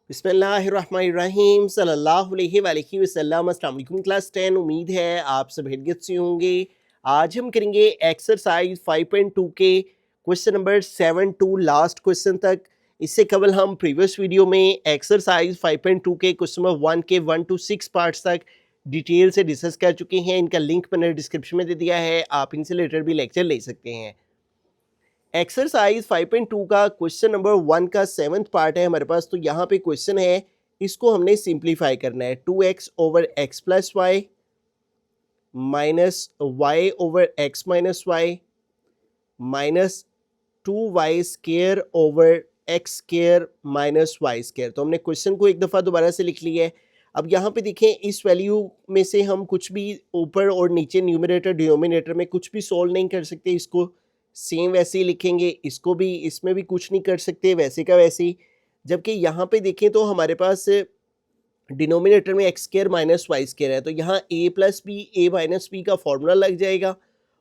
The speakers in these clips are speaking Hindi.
बिस्मिल्लाहिर्रहमानिर्रहीम सल्लल्लाहु अलैहि वसल्लम। अस्सलाम वालेकुम क्लास 10। उम्मीद है आप सब खैरियत से होंगे। आज हम करेंगे एक्सरसाइज 5.2 के question number 7 to last question तक। इससे कबल हम प्रीवियस वीडियो में एक्सरसाइज 5.2 के क्वेश्चन नंबर 1 के 1 to 6 पार्ट्स तक डिटेल से डिस्कस कर चुके हैं। इनका लिंक मैंने डिस्क्रिप्शन में दे दिया है, आप इनसे रिलेटेड भी लेक्चर ले सकते हैं। एक्सरसाइज 5.2 का क्वेश्चन नंबर 1 का 7th पार्ट है हमारे पास। तो यहाँ पे क्वेश्चन है, इसको हमने सिंप्लीफाई करना है। 2x over x plus y minus y over x minus y minus 2y square over x square minus y square. तो हमने क्वेश्चन को एक दफ़ा दोबारा से लिख लिया है। अब यहाँ पे देखें, इस वैल्यू में से हम कुछ भी ऊपर और नीचे न्यूमरेटर डिनोमिनेटर में कुछ भी सोल्व नहीं कर सकते। इसको सेम वैसे ही लिखेंगे, इसको भी, इसमें भी कुछ नहीं कर सकते, वैसे का वैसे ही। जबकि यहाँ पे देखें तो हमारे पास डिनोमिनेटर में x square minus y square है, तो यहाँ a plus b a minus b का फॉर्मूला लग जाएगा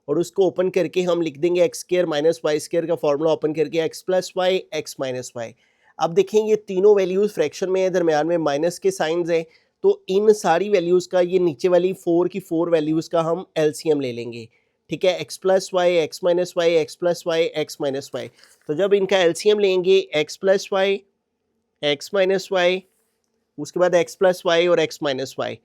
और उसको ओपन करके हम लिख देंगे x square minus y square का फॉर्मूला ओपन करके x plus y x minus y. अब देखें, ये तीनों वैल्यूज़ फ्रैक्शन में है, दरमियान में माइनस के साइंस हैं, तो इन सारी वैल्यूज़ का, ये नीचे वाली 4 की 4 वैल्यूज़ का हम एलसीएम ले लेंगे। ठीक है, x plus y x minus y x plus y x minus y. तो जब इनका एलसीएम लेंगे, x plus y x minus y, उसके बाद एक्स प्लस वाई और एक्स माइनस वाई,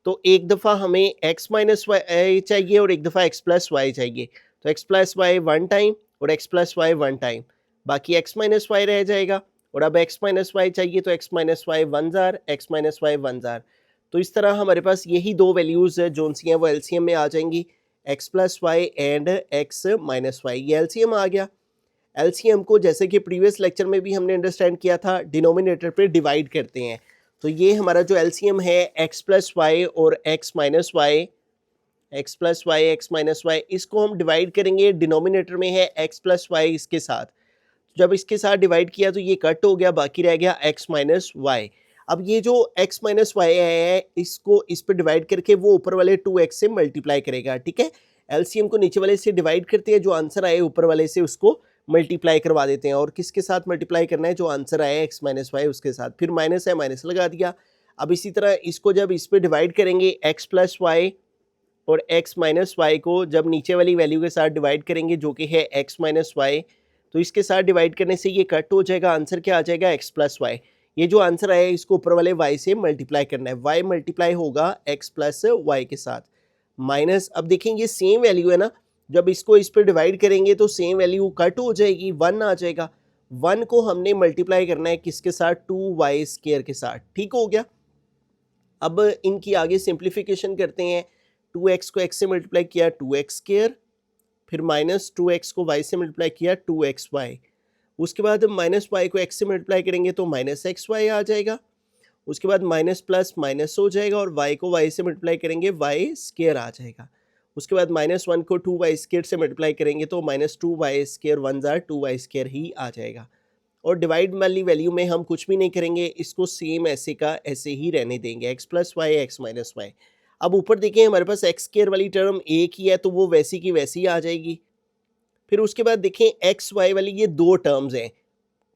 तो एक दफ़ा हमें एक्स माइनस वाई चाहिए और एक दफ़ा एक्स प्लस वाई चाहिए। तो X plus Y one time और X plus Y one time, बाकी एक्स माइनस वाई रह जाएगा। और अब एक्स माइनस वाई चाहिए तो एक्स माइनस वाई वन जार, एक्स माइनस वाई वन जार। तो इस तरह हमारे पास यही दो वैल्यूज़ जो सी हैं वो एलसीएम में आ जाएंगी, x plus y and x minus y. ये एलसीएम आ गया। एलसीएम को जैसे कि प्रीवियस लेक्चर में भी हमने अंडरस्टैंड किया था, डिनोमिनेटर पे डिवाइड करते हैं। तो ये हमारा जो एलसीएम है एक्स प्लस वाई और x minus y, x plus y x minus y, इसको हम डिवाइड करेंगे। डिनोमिनेटर में है एक्स प्लस वाई इसके साथ, जब इसके साथ डिवाइड किया तो ये कट हो गया, बाकी रह गया एक्स माइनस वाई। अब ये जो एक्स माइनस वाई है, इसको इस पर डिवाइड करके वो ऊपर वाले 2x से मल्टीप्लाई करेगा। ठीक है, एलसीएम को नीचे वाले से डिवाइड करते हैं, जो आंसर आए ऊपर वाले से उसको मल्टीप्लाई करवा देते हैं। और किसके साथ मल्टीप्लाई करना है, जो आंसर आया एक्स माइनस वाई उसके साथ, फिर माइनस है माइनस लगा दिया। अब इसी तरह इसको जब इस पर डिवाइड करेंगे, एक्स प्लस वाई और एक्स माइनस वाई को जब नीचे वाली वैल्यू के साथ डिवाइड करेंगे, जो कि है एक्स माइनस वाई, तो इसके साथ डिवाइड करने से ये कट हो जाएगा, आंसर क्या आ जाएगा, एक्स प्लस वाई। ये जो आंसर आया इसको ऊपर वाले y से मल्टीप्लाई करना है, y मल्टीप्लाई होगा x प्लस वाई के साथ माइनस। अब देखेंगे सेम वैल्यू है ना, जब इसको इस पर डिवाइड करेंगे तो सेम वैल्यू कट हो जाएगी, 1 आ जाएगा। 1 को हमने मल्टीप्लाई करना है किसके साथ, 2y स्केयर के साथ। ठीक हो गया। अब इनकी आगे सिंप्लीफिकेशन करते हैं। 2x को x से मल्टीप्लाई किया 2x स्केयर, फिर माइनस 2x को y से मल्टीप्लाई किया 2xy। उसके बाद माइनस वाई को x से मल्टीप्लाई करेंगे तो माइनस एक्स वाई आ जाएगा। उसके बाद माइनस प्लस माइनस हो जाएगा और y को y से मल्टीप्लाई करेंगे y स्केयर आ जाएगा। उसके बाद माइनस 1 को 2y स्केयर से मल्टीप्लाई करेंगे तो माइनस 2y स्केयर वन जार 2y स्केयर ही आ जाएगा। और डिवाइड वाली वैल्यू में हम कुछ भी नहीं करेंगे, इसको सेम ऐसे का ऐसे ही रहने देंगे, x plus y x minus y. अब ऊपर देखें, हमारे पास एक्स स्केयर वाली टर्म एक ही है तो वो वैसी की वैसी आ जाएगी। फिर उसके बाद देखें, एक्स वाई वाली ये दो टर्म्स हैं,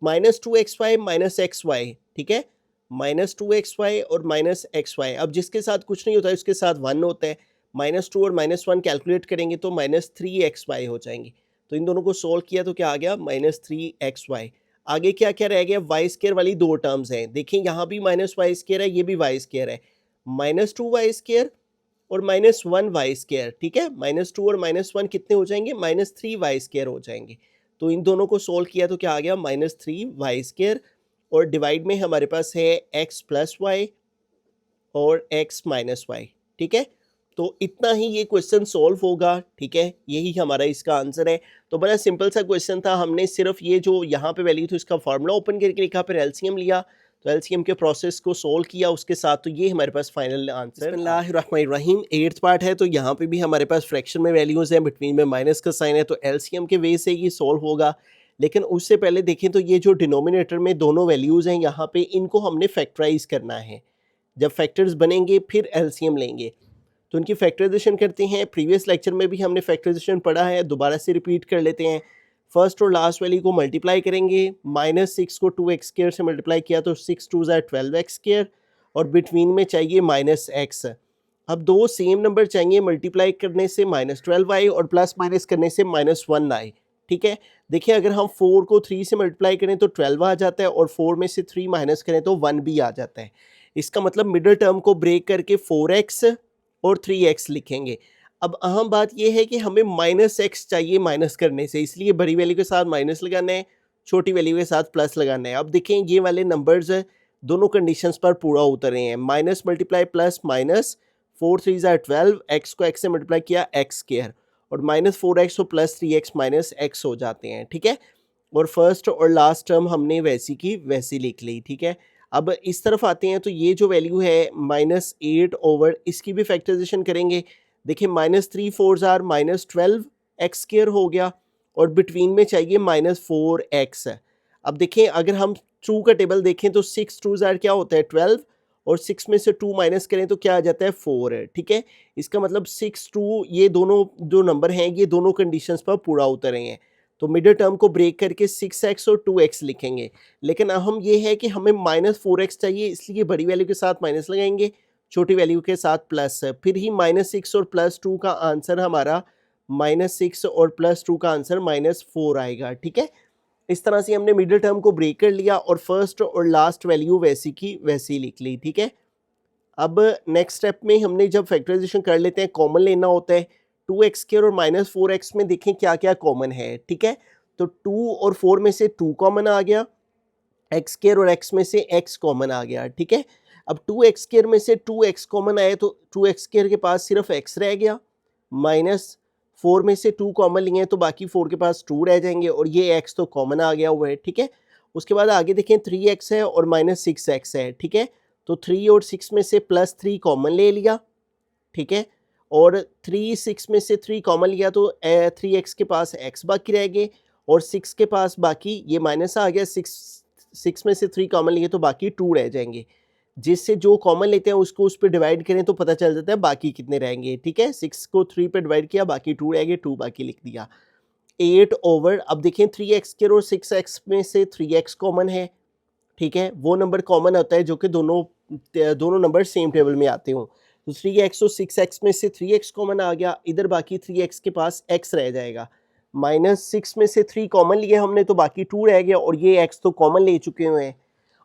minus 2xy minus x Y. ठीक है, माइनस 2xy और माइनस एक्स वाई। अब जिसके साथ कुछ नहीं होता है उसके साथ 1 होता है। माइनस 2 और माइनस 1 कैलकुलेट करेंगे तो माइनस 3xy हो जाएंगे। तो इन दोनों को सोल्व किया तो क्या आ गया, माइनस 3xy। आगे क्या क्या रह गया, वाई स्केयर वाली दो टर्म्स हैं। देखिए यहाँ भी माइनस वाई स्केयर है, ये भी वाई स्केयर है, माइनस 2y स्केयर और माइनस 1y स्केयर। ठीक है, माइनस 2 और माइनस 1 कितने हो जाएंगे, माइनस 3y स्केयर हो जाएंगे। तो इन दोनों को सोल्व किया तो क्या आ गया, माइनस 3y स्केयर। और डिवाइड में हमारे पास है x प्लस वाई और x माइनस वाई। ठीक है, तो इतना ही ये क्वेश्चन सॉल्व होगा। ठीक है, यही हमारा इसका आंसर है। तो बड़ा सिंपल सा क्वेश्चन था, हमने सिर्फ ये जो यहाँ पे वैल्यू थी उसका फार्मूला ओपन करके लिखा, फिर एलसीएम लिया, तो एलसीएम के प्रोसेस को सोल्व किया उसके साथ, तो ये हमारे पास फाइनल आंसर। बिस्मिल्लाहिर्रहमानिर्रहीम, 8th पार्ट है। तो यहाँ पे भी हमारे पास फ्रैक्शन में वैल्यूज़ हैं, बिटवीन में माइनस का साइन है, तो एलसीएम के वे से ये सोल्व होगा। लेकिन उससे पहले देखें तो ये जो डिनोमिनेटर में दोनों वैल्यूज़ हैं, यहाँ पे इनको हमने फैक्टराइज करना है। जब फैक्टर्स बनेंगे फिर एलसीएम लेंगे, तो उनकी फैक्टराइजेशन करते हैं। प्रीवियस लेक्चर में भी हमने फैक्टराइजेशन पढ़ा है, दोबारा से रिपीट कर लेते हैं। फर्स्ट और लास्ट वैल्यू को मल्टीप्लाई करेंगे, -6 को 2x स्क्वायर से मल्टीप्लाई किया तो 6 2 ज़ा 12x स्क्वायर, और बिटवीन में चाहिए -x। अब दो सेम नंबर चाहिए, मल्टीप्लाई करने से -12 आए और प्लस माइनस करने से -1 आए। ठीक है, देखिए अगर हम 4 को 3 से मल्टीप्लाई करें तो 12 आ जाता है, और 4 में से 3 माइनस करें तो 1 भी आ जाता है। इसका मतलब मिडिल टर्म को ब्रेक करके 4x और 3x लिखेंगे। अब अहम बात यह है कि हमें -x चाहिए माइनस करने से, इसलिए बड़ी वैल्यू के साथ माइनस लगाना है, छोटी वैल्यू के साथ प्लस लगाना है। अब देखें ये वाले नंबर्स दोनों कंडीशंस पर पूरा उतरे हैं, माइनस मल्टीप्लाई प्लस माइनस, 4 3 ज़ा 12, x को x से मल्टीप्लाई किया x स्क्वायर, और -4x और प्लस 3x माइनस x हो जाते हैं। ठीक है, और फर्स्ट और लास्ट टर्म हमने वैसी की वैसी लिख ली। ठीक है, अब इस तरफ आते हैं तो ये जो वैल्यू है -8 ओवर, इसकी भी फैक्टराइजेशन करेंगे। देखिए -3 4 ज़ार -12 x स्क्वायर हो गया, और बिटवीन में चाहिए -4x। अब देखें अगर हम 2 का टेबल देखें तो 6 2 ज़ार क्या होता है 12, और 6 में से 2 माइनस करें तो क्या आ जाता है 4। ठीक है, इसका मतलब 6 2, ये दोनों जो नंबर हैं ये दोनों कंडीशंस पर पूरा उतरे हैं, तो मिडिल टर्म को ब्रेक करके 6x और 2x लिखेंगे। लेकिन अहम ये है कि हमें -4x चाहिए, इसलिए बड़ी वैल्यू के साथ माइनस लगाएंगे, छोटी वैल्यू के साथ प्लस, फिर ही -6 और +2 का आंसर हमारा -6 और +2 का आंसर -4 आएगा। ठीक है, इस तरह से हमने मिडिल टर्म को ब्रेक कर लिया और फर्स्ट और लास्ट वैल्यू वैसी की वैसी लिख ली। ठीक है, अब नेक्स्ट स्टेप में हमने जब फैक्टराइजेशन कर लेते हैं, कॉमन लेना होता है। 2x स्क्वायर और -4x में देखें क्या क्या कॉमन है। ठीक है, तो 2 और 4 में से 2 कॉमन आ गया, x स्क्वायर और x में से x कॉमन आ गया। ठीक है, अब 2x स्क्वायर में से 2x कॉमन आए तो 2x स्क्वायर के पास सिर्फ x रह गया, -4 में से 2 कॉमन लिए तो बाकी 4 के पास 2 रह जाएंगे, और ये x तो कॉमन आ गया हुआ है। ठीक है, उसके बाद आगे देखें 3x है और -6x है। ठीक है, तो 3 और 6 में से +3 कॉमन ले लिया। ठीक है, और 3 6 में से 3 कॉमन लिया तो 3x के पास x बाकी रह गए, और 6 के पास बाकी ये माइनस आ गया, 6 में से 3 कॉमन लिए तो बाकी 2 रह जाएंगे, जिससे जो कॉमन लेते हैं उसको उस पर डिवाइड करें तो पता चल जाता है बाकी कितने रहेंगे। ठीक है, 6 को 3 पे डिवाइड किया, बाकी 2 रह गए, 2 बाकी लिख दिया। 8 ओवर, अब देखें 3x स्क्वायर और 6x में से 3x कॉमन है। ठीक है, वो नंबर कॉमन होता है जो कि दोनों नंबर सेम टेबल में आते हों। तो 3x और 6x में से 3x कॉमन आ गया, इधर बाकी 3x के पास x रह जाएगा। -6 में से 3 कॉमन लिए हमने तो बाकी 2 रह गया, और ये x तो कॉमन ले चुके हुए हैं।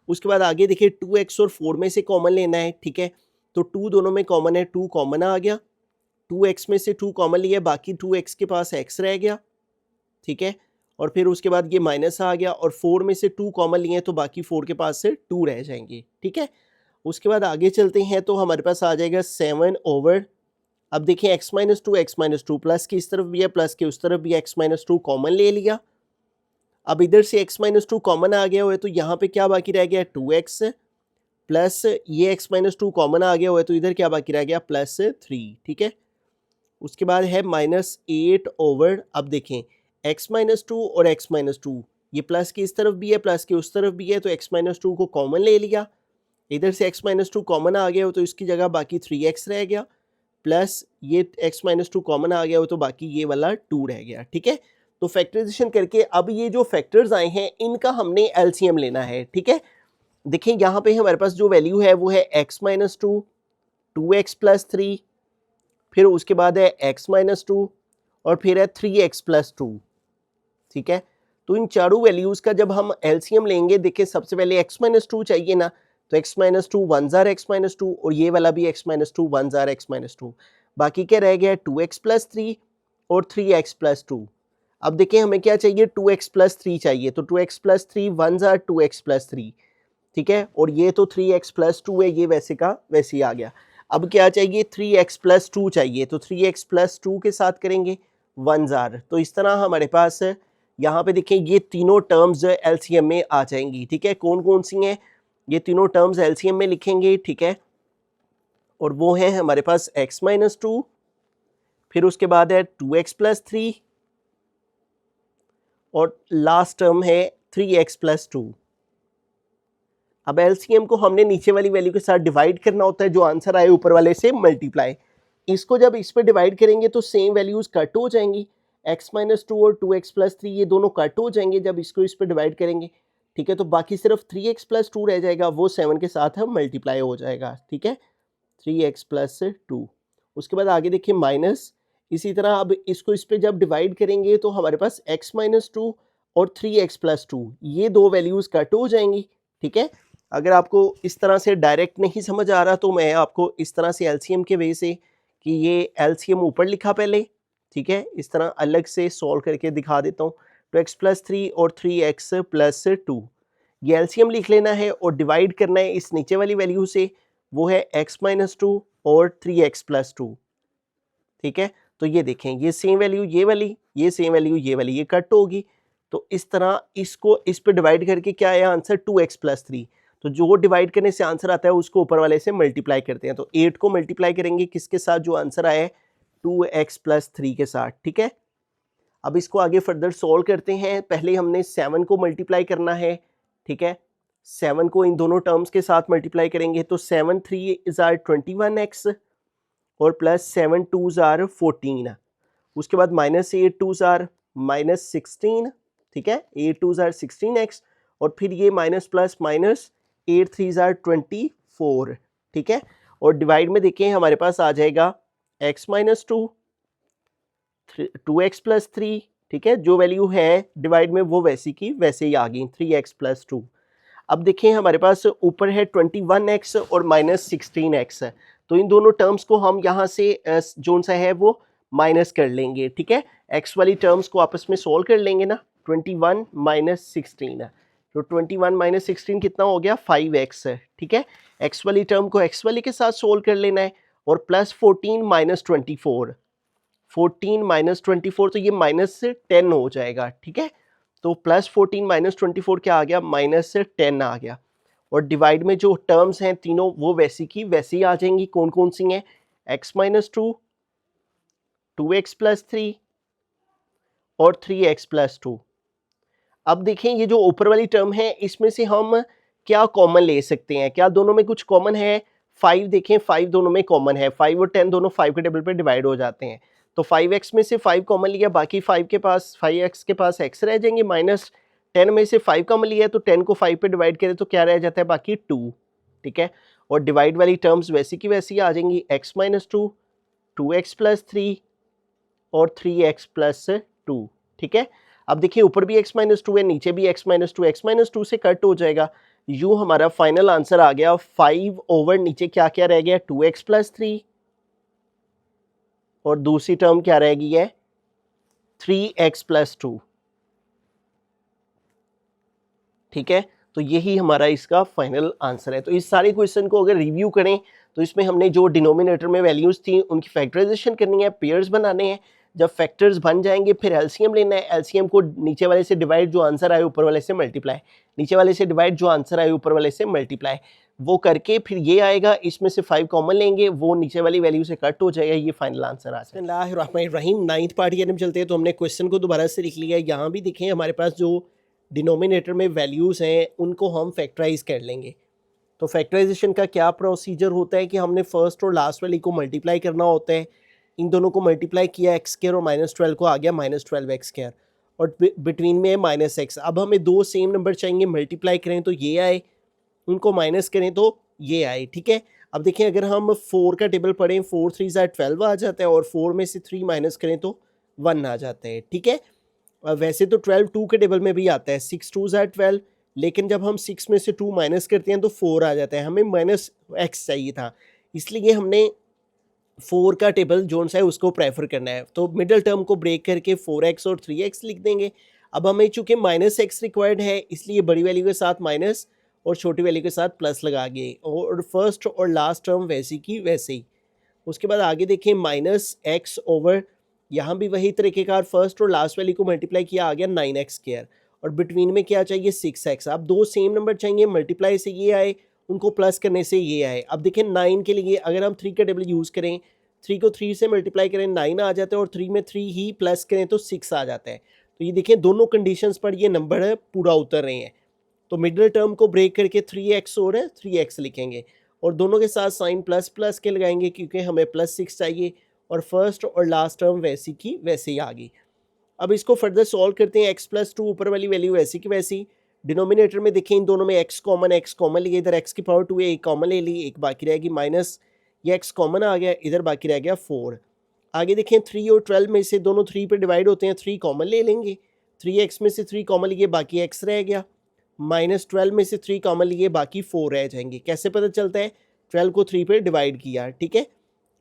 उसके बाद आगे देखिए 2x और 4 में से कॉमन लेना है। ठीक है, तो 2 दोनों में कॉमन है, 2 कॉमन आ गया, 2x में से 2 कॉमन लिया, बाकी 2x के पास x रह गया। ठीक है, और फिर उसके बाद ये माइनस आ गया, और 4 में से 2 कॉमन लिए तो बाकी 4 के पास से 2 रह जाएंगे। ठीक है, उसके बाद आगे चलते हैं तो हमारे पास आ जाएगा 7 ओवर, अब देखिए x - 2 प्लस की इस तरफ भी है, प्लस के उस तरफ भी x - 2 कॉमन ले लिया। अब इधर से x - 2 कॉमन आ गया हुआ है तो यहाँ पे क्या बाकी रह गया 2x, प्लस ये x - 2 कॉमन आ गया हुआ है तो इधर क्या बाकी रह गया +3। ठीक है, उसके बाद है -8 ओवर, अब देखें x - 2 और x - 2, ये प्लस की इस तरफ भी है, प्लस के उस तरफ भी है, तो x - 2 को कॉमन ले लिया, इधर से x - 2 कॉमन आ गया हो तो इसकी जगह बाकी 3x रह गया, प्लस ये x - 2 कॉमन आ गया हो तो बाकी ये वाला 2 रह गया। ठीक है, तो फैक्टराइजेशन करके अब ये जो फैक्टर्स आए हैं इनका हमने एलसीएम लेना है। ठीक है, देखिए यहाँ पे हमारे पास जो वैल्यू है वो है x - 2, 2x + 3, फिर उसके बाद है x - 2, और फिर है 3x + 2। ठीक है, तो इन चारों वैल्यूज़ का जब हम एलसीएम लेंगे, देखिए सबसे पहले x - 2 चाहिए ना, तो x - 2 1 ज़ार x - 2, और ये वाला भी x - 2 1 ज़ार x - 2, बाकी क्या रह गया 2x + 3 और 3x + 2। अब देखिए हमें क्या चाहिए 2x + 3 चाहिए, तो 2x + 3 1 ज़ार 2x + 3। ठीक है, और ये तो 3x + 2 है, ये वैसे का वैसे ही आ गया। अब क्या चाहिए 3x + 2 चाहिए, तो 3x + 2 के साथ करेंगे 1 ज़ार, तो इस तरह हमारे पास यहाँ पे देखें ये तीनों टर्म्स एलसीएम में आ जाएंगी। ठीक है, कौन कौन सी हैं, ये तीनों टर्म्स एलसीएम में लिखेंगे। ठीक है, और वो हैं हमारे पास x - 2, फिर उसके बाद है 2x + 3, और लास्ट टर्म है 3x + 2। अब एलसीएम को हमने नीचे वाली वैल्यू के साथ डिवाइड करना होता है, जो आंसर आए ऊपर वाले से मल्टीप्लाई। इसको जब इस पे डिवाइड करेंगे तो सेम वैल्यूज कट हो जाएंगी, x माइनस टू और 2x प्लस थ्री ये दोनों कट हो जाएंगे जब इसको इस पर डिवाइड करेंगे, ठीक है। तो बाकी सिर्फ 3x प्लस टू रह जाएगा, वो 7 के साथ हम मल्टीप्लाई हो जाएगा, ठीक है, 3x प्लस टू। उसके बाद आगे देखिए माइनस, इसी तरह अब इसको इस पर जब डिवाइड करेंगे तो हमारे पास x माइनस टू और 3x प्लस टू ये दो वैल्यूज़ कट हो जाएंगी, ठीक है। अगर आपको इस तरह से डायरेक्ट नहीं समझ आ रहा तो मैं आपको इस तरह से एलसीएम के वे से कि ये एलसीएम ऊपर लिखा पहले, ठीक है, इस तरह अलग से सॉल्व करके दिखा देता हूँ। 2x प्लस थ्री और 3x प्लस टू ये एलसीएम लिख लेना है और डिवाइड करना है इस नीचे वाली वैल्यू से, वो है x माइनस टू और 3x प्लस टू, ठीक है। तो ये देखें ये सेम वैल्यू ये वाली, ये सेम वैल्यू ये वाली, ये कट होगी। तो इस तरह इसको इस पे डिवाइड करके क्या आया आंसर 2x प्लस थ्री। तो जो डिवाइड करने से आंसर आता है उसको ऊपर वाले से मल्टीप्लाई करते हैं। तो 8 को मल्टीप्लाई करेंगे किसके साथ, जो आंसर आया है 2x प्लस थ्री के साथ, ठीक है। अब इसको आगे फर्दर सॉल्व करते हैं। पहले हमने 7 को मल्टीप्लाई करना है, ठीक है, 7 को इन दोनों टर्म्स के साथ मल्टीप्लाई करेंगे तो 7 3 इज आर 21x और प्लस 7 2 जार 14। उसके बाद माइनस 8 2 जार माइनस 16, ठीक है, 8 2 जार 16x और फिर ये माइनस प्लस माइनस 8 3 जार 24, ठीक है। और डिवाइड में देखें हमारे पास आ जाएगा x minus two 2x plus three, ठीक है, जो वैल्यू है डिवाइड में वो वैसी की वैसे ही आ गई 3x प्लस टू। अब देखें हमारे पास ऊपर है 21x और माइनस 16x है, तो इन दोनों टर्म्स को हम यहाँ से जोन सा है वो माइनस कर लेंगे, ठीक है। x वाली टर्म्स को आपस में सोल्व कर लेंगे ना, 21 माइनस 16, तो 21 माइनस 16 कितना हो गया 5x है, ठीक है। x वाली टर्म को x वाली के साथ सोल्व कर लेना है और प्लस 14 माइनस 24, 14 माइनस 24 तो ये माइनस 10 हो जाएगा, ठीक है। तो प्लस 14 माइनस 24 क्या आ गया, माइनस 10 आ गया। और डिवाइड में जो टर्म्स हैं तीनों वो वैसी की वैसी आ जाएंगी। कौन कौन सी हैं, x minus two, 2x plus three और 3x प्लस टू। अब देखें ये जो ऊपर वाली टर्म है इसमें से हम क्या कॉमन ले सकते हैं, क्या दोनों में कुछ कॉमन है, 5 देखें 5 दोनों में कॉमन है, 5 और 10 दोनों 5 के टेबल पे डिवाइड हो जाते हैं। तो 5x में से 5 कॉमन लिया, बाकी 5 के पास 5x के पास x रह जाएंगे, माइनस 10 में से 5 कॉमन लिया तो 10 को 5 पे डिवाइड करें तो क्या रह जाता है बाकी 2, ठीक है। और डिवाइड वाली टर्म्स वैसी की वैसी आ जाएंगी, x minus two 2x plus three और 3x प्लस टू, ठीक है। अब देखिए ऊपर भी x माइनस टू है, नीचे भी x माइनस टू से कट हो जाएगा। यूं हमारा फाइनल आंसर आ गया 5 ओवर नीचे क्या क्या रह गया 2x प्लस थ्री और दूसरी टर्म क्या रह गई है 3x प्लस टू, ठीक है। तो यही हमारा इसका फाइनल आंसर है। तो इस सारे क्वेश्चन को अगर रिव्यू करें तो इसमें हमने जो डिनोमिनेटर में वैल्यूज थी उनकी फैक्टराइजेशन करनी है, पेयर्स बनाने हैं। जब फैक्टर्स बन जाएंगे फिर एलसीएम लेना है, एलसीएम को नीचे वाले से डिवाइड जो आंसर आए ऊपर वाले से मल्टीप्लाई, नीचे वाले से डिवाइड जो आंसर आए ऊपर वाले से मल्टीप्लाई, वो करके फिर ये आएगा, इसमें से 5 कॉमन लेंगे, वो नीचे वाली वैल्यू से कट हो जाएगा, ये फाइनल आंसर आ जाएगा। बिस्मिल्लाहिर्रहमानिर्रहीम, 9th पार्ट की तरफ चलते हैं। तो हमने क्वेश्चन को दोबारा से लिख लिया है, यहाँ भी देखें हमारे पास जो डिनोमिनेटर में वैल्यूज़ हैं उनको हम फैक्टराइज कर लेंगे। तो फैक्टराइजेशन का क्या प्रोसीजर होता है कि हमने फर्स्ट और लास्ट वाली को मल्टीप्लाई करना होता है। इन दोनों को मल्टीप्लाई किया एक्स स्क्वायर और माइनस 12 को आ गया माइनस 12 एक्स स्क्वायर और बिटवीन में है माइनस एक्स। अब हमें दो सेम नंबर चाहिए, मल्टीप्लाई करें तो ये आए, उनको माइनस करें तो ये आए, ठीक है। अब देखिए अगर हम 4 का टेबल पढ़ें 4 3 ज़ा 12 आ जाता है और 4 में से 3 माइनस करें तो 1 आ जाता है, ठीक है। वैसे तो 12 2 के टेबल में भी आता है, 6 2 ज़ा 12, लेकिन जब हम 6 में से 2 माइनस करते हैं तो 4 आ जाता है, हमें माइनस एक्स चाहिए था, इसलिए हमने 4 का टेबल जोन सा है उसको प्रेफर करना है। तो मिडल टर्म को ब्रेक करके 4x और 3x लिख देंगे। अब हमें चूँकि माइनस एक्स रिक्वायर्ड है इसलिए बड़ी वैल्यू के साथ माइनस और छोटी वैल्यू के साथ प्लस लगा गए और फर्स्ट और लास्ट टर्म वैसी की वैसे ही। उसके बाद आगे देखें माइनस एक्स ओवर, यहाँ भी वही तरीकेकार फर्स्ट और लास्ट वैल्यू को मल्टीप्लाई किया, आ गया 9x स्क्वायर और बिटवीन में क्या चाहिए 6x। अब दो सेम नंबर चाहिए, मल्टीप्लाई से ये आए, उनको प्लस करने से ये आए। अब देखें 9 के लिए अगर हम 3 का टेबल यूज़ करें, 3 को 3 से मल्टीप्लाई करें 9 आ जाता है और 3 में 3 ही प्लस करें तो 6 आ जाता है। तो ये देखें दोनों कंडीशंस पर ये नंबर पूरा उतर रहे हैं। तो मिडिल टर्म को ब्रेक करके 3x और 3x लिखेंगे और दोनों के साथ साइन प्लस प्लस के लगाएंगे क्योंकि हमें प्लस 6 चाहिए और फर्स्ट और लास्ट टर्म वैसी की वैसे ही आ गई। अब इसको फर्दर सॉल्व करते हैं। x+2 ऊपर वाली वैल्यू वैसी की वैसी, डिनोमिनेटर में देखें इन दोनों में x कॉमन लिए, इधर x की पावर 2 है, एक कॉमन ले ली, एक बाकी रहेगी माइनस, ये x कॉमन आ गया, इधर बाकी रह गया 4। आगे देखें 3 और 12 में से दोनों 3 पे डिवाइड होते हैं, 3 कॉमन ले लेंगे, 3x में से 3 कॉमन लिए, बाकी x रह गया, माइनस 12 में से 3 कॉमन लिए, बाकी 4 रह जाएंगे। कैसे पता चलता है? 12 को 3 पे डिवाइड किया, ठीक है,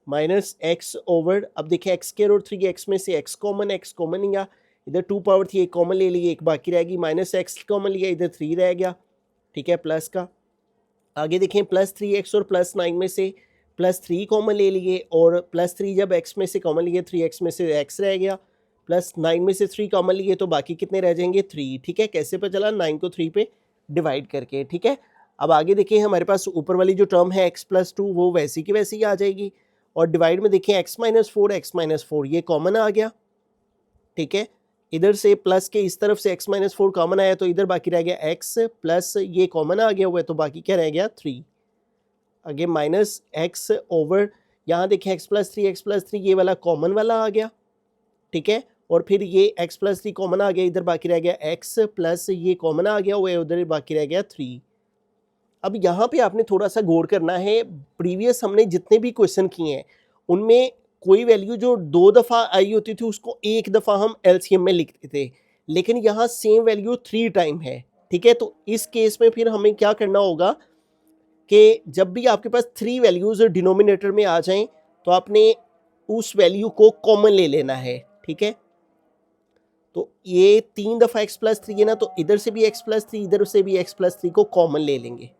माइनस x ओवर, अब देखिए x स्क्वायर और 3x में से x कॉमन लिया, इधर 2 पावर थी, एक कॉमन ले लिए, एक बाकी रहेगी, माइनस x कॉमन लिया, इधर 3 रह गया, ठीक है, प्लस का। आगे देखें प्लस 3x और प्लस 9 में से प्लस 3 कॉमन ले लिए, और प्लस 3 जब x में से कॉमन लिए 3x में से x रह गया, प्लस 9 में से 3 कॉमन लिए तो बाकी कितने रह जाएंगे? 3, ठीक है। कैसे पता चला? 9 को 3 पे डिवाइड करके, ठीक है। अब आगे देखिए हमारे पास ऊपर वाली जो टर्म है x+2 वो वैसी की वैसी आ जाएगी, और डिवाइड में देखिए x-4 ये कॉमन आ गया, ठीक है। इधर से प्लस के इस तरफ से x-4 कॉमन आया तो इधर बाकी रह गया x, प्लस ये कॉमन आ गया हुआ है तो बाकी क्या रह गया? 3। आगे माइनस x ओवर, यहाँ देखिए x+3 ये वाला कॉमन वाला आ गया, ठीक है, और फिर ये x+3 कॉमन आ गया, इधर बाकी रह गया x, प्लस ये कॉमन आ गया हुआ है, उधर बाकी रह गया 3। अब यहाँ पे आपने थोड़ा सा गौर करना है, प्रीवियस हमने जितने भी क्वेश्चन किए हैं उनमें कोई वैल्यू जो 2 दफ़ा आई होती थी उसको एक दफ़ा हम एलसीएम में लिखते थे, लेकिन यहाँ सेम वैल्यू 3 टाइम है, ठीक है। तो इस केस में फिर हमें क्या करना होगा कि जब भी आपके पास 3 वैल्यूज़ डिनोमिनेटर में आ जाएं तो आपने उस वैल्यू को कॉमन ले लेना है, ठीक है। तो ये 3 दफ़ा x+3 है ना, तो इधर से भी x+3 इधर से भी x+3 को कॉमन ले लेंगे,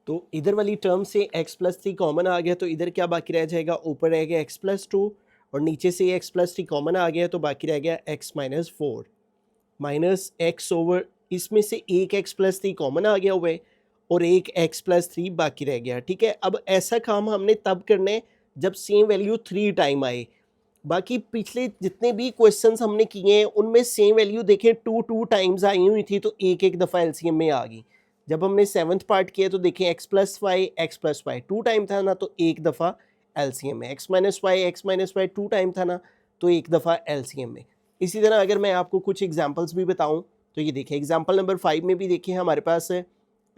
तो इधर वाली टर्म से x+3 कॉमन आ गया तो इधर क्या बाकी रह जाएगा? ऊपर रह गया x+2, और नीचे से x+3 कॉमन आ गया तो बाकी रह गया x-4 माइनस x ओवर, इसमें से एक x+3 कॉमन आ गया हुआ है और एक x+3 बाकी रह गया, ठीक है। अब ऐसा काम हमने तब करना है जब सेम वैल्यू 3 टाइम आए। बाकी पिछले जितने भी क्वेश्चंस हमने किए हैं उनमें सेम वैल्यू देखें 2 टाइम्स आई हुई थी तो एक एक दफ़ा एलसीएम में आ गई। जब हमने 7th पार्ट किया तो देखें x+y 2 टाइम था ना, तो एक दफ़ा एलसीएम में, x-y 2 टाइम था ना, तो एक दफ़ा एलसीएम में। इसी तरह अगर मैं आपको कुछ एग्जांपल्स भी बताऊं तो ये देखिए एग्जांपल नंबर 5 में भी देखिए हमारे पास है